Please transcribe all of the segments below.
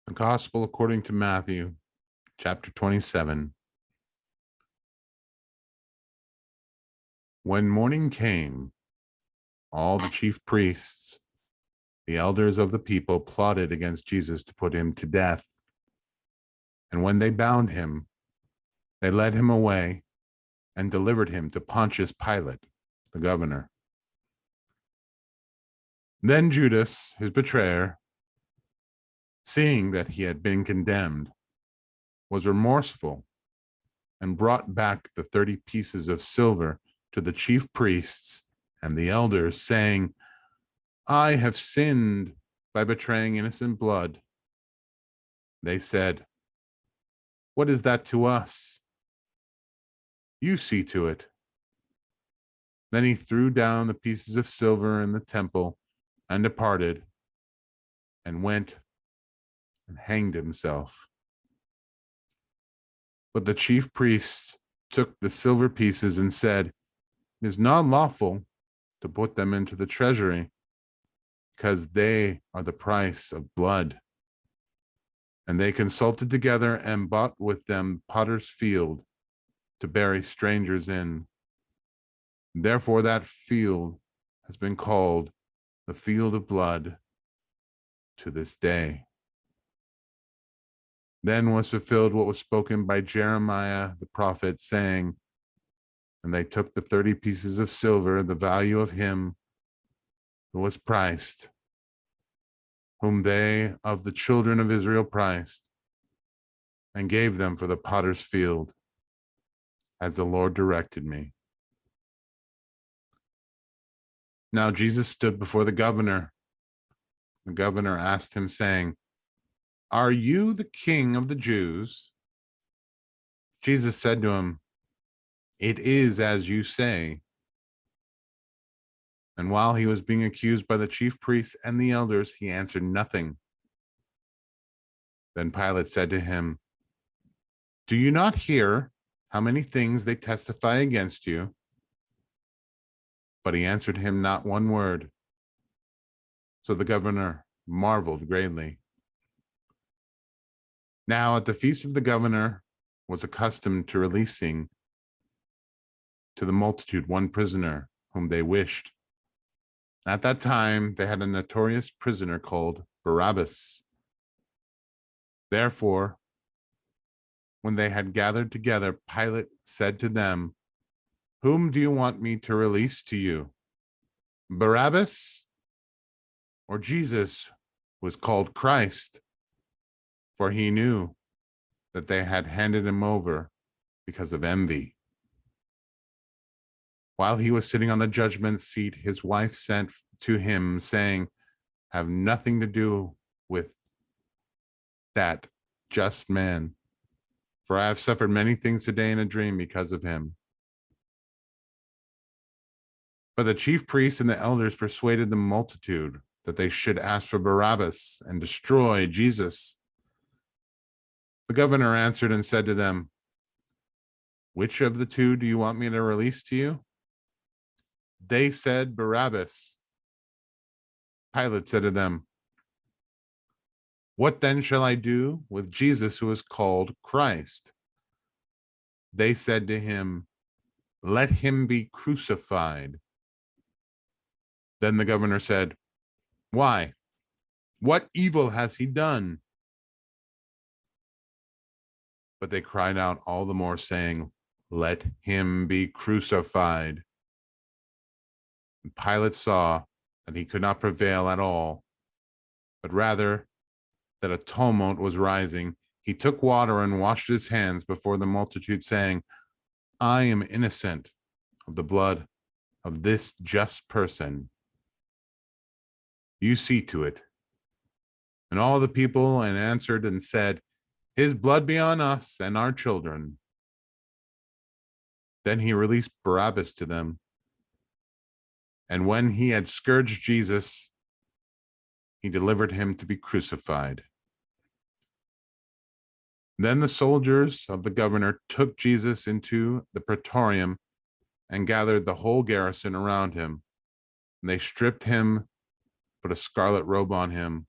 The Gospel according to Matthew, chapter 27. When morning came, all the chief priests, the elders of the people, plotted against Jesus to put him to death. And when they bound him, they led him away and delivered him to Pontius Pilate, the governor. Then Judas, his betrayer, seeing that he had been condemned, was remorseful and brought back the 30 pieces of silver to the chief priests and the elders, saying, "I have sinned by betraying innocent blood." They said, "What is that to us? You see to it." Then he threw down the pieces of silver in the temple and departed and went and hanged himself. But the chief priests took the silver pieces and said, "It is not lawful to put them into the treasury, because they are the price of blood." And they consulted together and bought with them potter's field to bury strangers in. Therefore that field has been called the field of blood to this day. Then was fulfilled what was spoken by Jeremiah the prophet, saying, "And they took the 30 pieces of silver, the value of him who was priced, whom they of the children of Israel priced, and gave them for the potter's field, as the Lord directed me." Now Jesus stood before the governor. The governor asked him, saying, "Are you the king of the Jews?" Jesus said to him, "It is as you say." And while he was being accused by the chief priests and the elders, he answered nothing. Then Pilate said to him, "Do you not hear how many things they testify against you?" But he answered him not one word. So the governor marveled greatly. Now at the feast of the governor was accustomed to releasing to the multitude one prisoner whom they wished. At that time they had a notorious prisoner called Barabbas. Therefore, when they had gathered together, Pilate said to them, "Whom do you want me to release to you, Barabbas or Jesus, who was called Christ?" For he knew that they had handed him over because of envy. While he was sitting on the judgment seat, his wife sent to him, saying, "Have nothing to do with that just man, for I have suffered many things today in a dream because of him." But the chief priests and the elders persuaded the multitude that they should ask for Barabbas and destroy Jesus. The governor answered and said to them, "Which of the two do you want me to release to you?" They said, "Barabbas." Pilate said to them, "What then shall I do with Jesus, who is called Christ?" They said to him, "Let him be crucified." Then the governor said, "Why? What evil has he done?" But they cried out all the more, saying, "Let him be crucified." And Pilate saw that he could not prevail at all, but rather that a tumult was rising. He took water and washed his hands before the multitude, saying, "I am innocent of the blood of this just person. You see to it." And all the people answered and said, "His blood be on us and our children." Then he released Barabbas to them. And when he had scourged Jesus, he delivered him to be crucified. Then the soldiers of the governor took Jesus into the praetorium and gathered the whole garrison around him. And they stripped him, put a scarlet robe on him,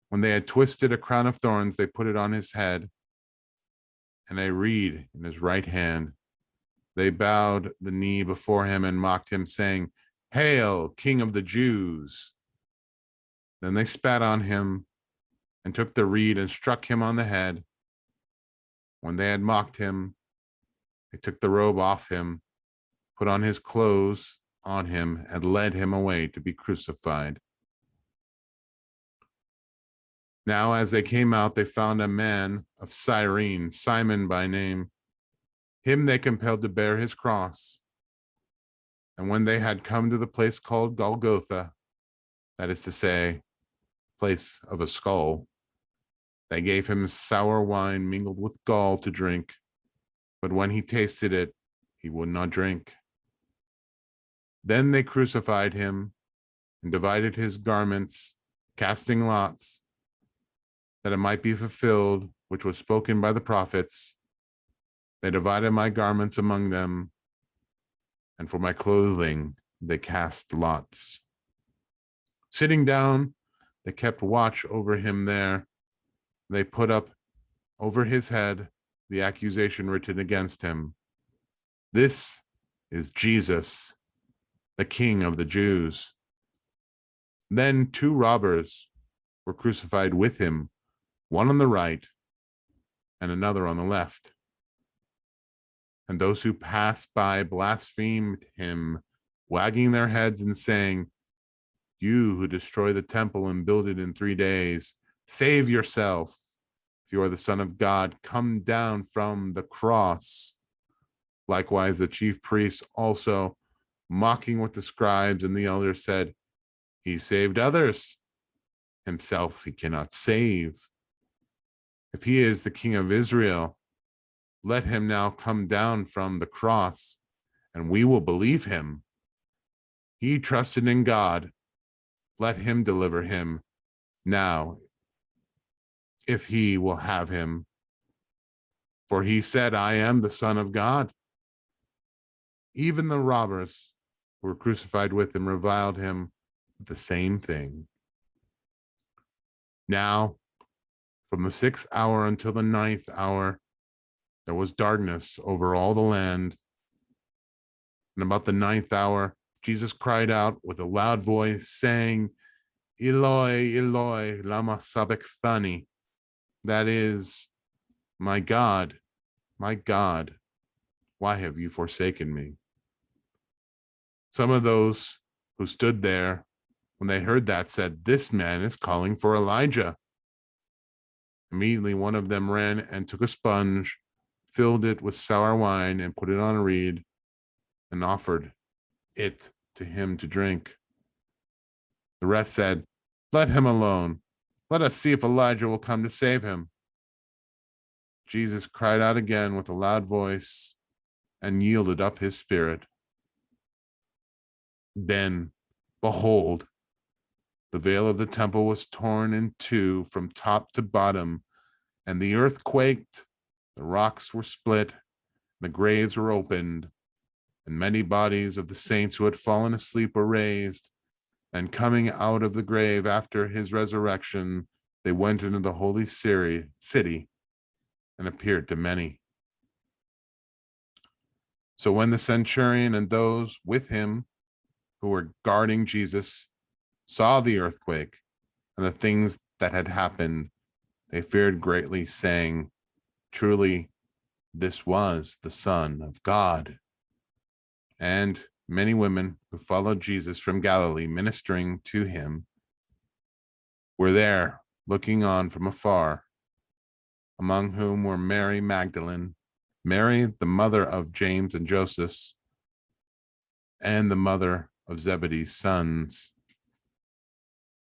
When they had twisted a crown of thorns, they put it on his head and a reed in his right hand. They bowed the knee before him and mocked him, saying, "Hail, King of the Jews!" Then they spat on him and took the reed and struck him on the head. When they had mocked him, they took the robe off him, put on his clothes on him, and led him away to be crucified. Now, as they came out, they found a man of Cyrene, Simon by name. Him they compelled to bear his cross. And when they had come to the place called Golgotha, that is to say, place of a skull, they gave him sour wine mingled with gall to drink. But when he tasted it, he would not drink. Then they crucified him and divided his garments, casting lots, that it might be fulfilled, which was spoken by the prophets. They divided my garments among them, and for my clothing they cast lots. Sitting down, they kept watch over him there. They put up over his head the accusation written against him. "This is Jesus, the King of the Jews." Then 2 robbers were crucified with him, one on the right and another on the left. And those who passed by blasphemed him, wagging their heads and saying, "You who destroy the temple and build it in 3 days, save yourself. If you are the Son of God, come down from the cross." Likewise, the chief priests also, mocking with the scribes and the elders, said, "He saved others. Himself he cannot save. If he is the King of Israel, let him now come down from the cross, and we will believe him. He trusted in God. Let him deliver him now, if he will have him. For he said, 'I am the Son of God.'" Even the robbers who were crucified with him reviled him with the same thing. Now, from the 6th hour until the 9th hour, there was darkness over all the land. And about the 9th hour, Jesus cried out with a loud voice, saying, "Eloi, Eloi, lama sabachthani." That is, my God, why have you forsaken me?" Some of those who stood there, when they heard that, said, "This man is calling for Elijah." Immediately one of them ran and took a sponge, filled it with sour wine, and put it on a reed, and offered it to him to drink. The rest said, "Let him alone. Let us see if Elijah will come to save him." Jesus cried out again with a loud voice and yielded up his spirit. Then, behold, the veil of the temple was torn in two from top to bottom, and the earth quaked, the rocks were split, the graves were opened, and many bodies of the saints who had fallen asleep were raised. And coming out of the grave after his resurrection, they went into the holy city and appeared to many. So when the centurion and those with him who were guarding Jesus saw the earthquake and the things that had happened, they feared greatly, saying, "Truly, this was the Son of God." And many women who followed Jesus from Galilee, ministering to him, were there looking on from afar, among whom were Mary Magdalene, Mary, the mother of James and Joseph, and the mother of Zebedee's sons.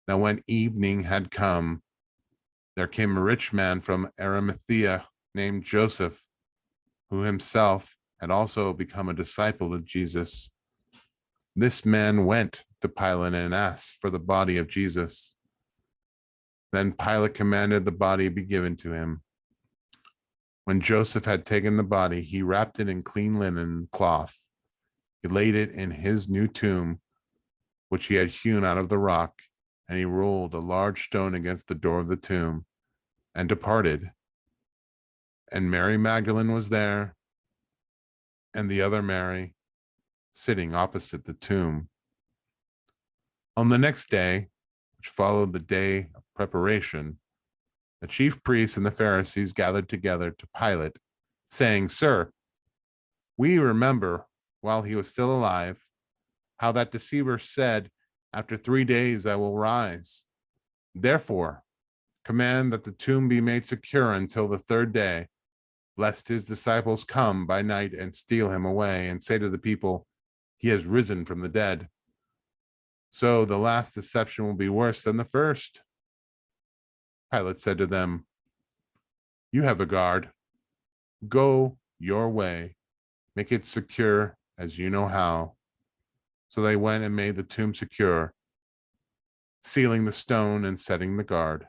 Now, when evening had come, there came a rich man from Arimathea named Joseph, who himself had also become a disciple of Jesus. This man went to Pilate and asked for the body of Jesus. Then Pilate commanded the body be given to him. When Joseph had taken the body, he wrapped it in clean linen cloth. He laid it in his new tomb, which he had hewn out of the rock, And he rolled a large stone against the door of the tomb and departed. And Mary Magdalene was there, and the other Mary sitting opposite the tomb. On the next day, which followed the day of preparation, the chief priests and the Pharisees gathered together to Pilate, saying, "Sir, we remember while he was still alive how that deceiver said, 'After 3 days I will rise.' Therefore, command that the tomb be made secure until the third day, lest his disciples come by night and steal him away and say to the people, 'He has risen from the dead.' So the last deception will be worse than the first." Pilate said to them, "You have a guard. Go your way. Make it secure as you know how." So they went and made the tomb secure, sealing the stone and setting the guard.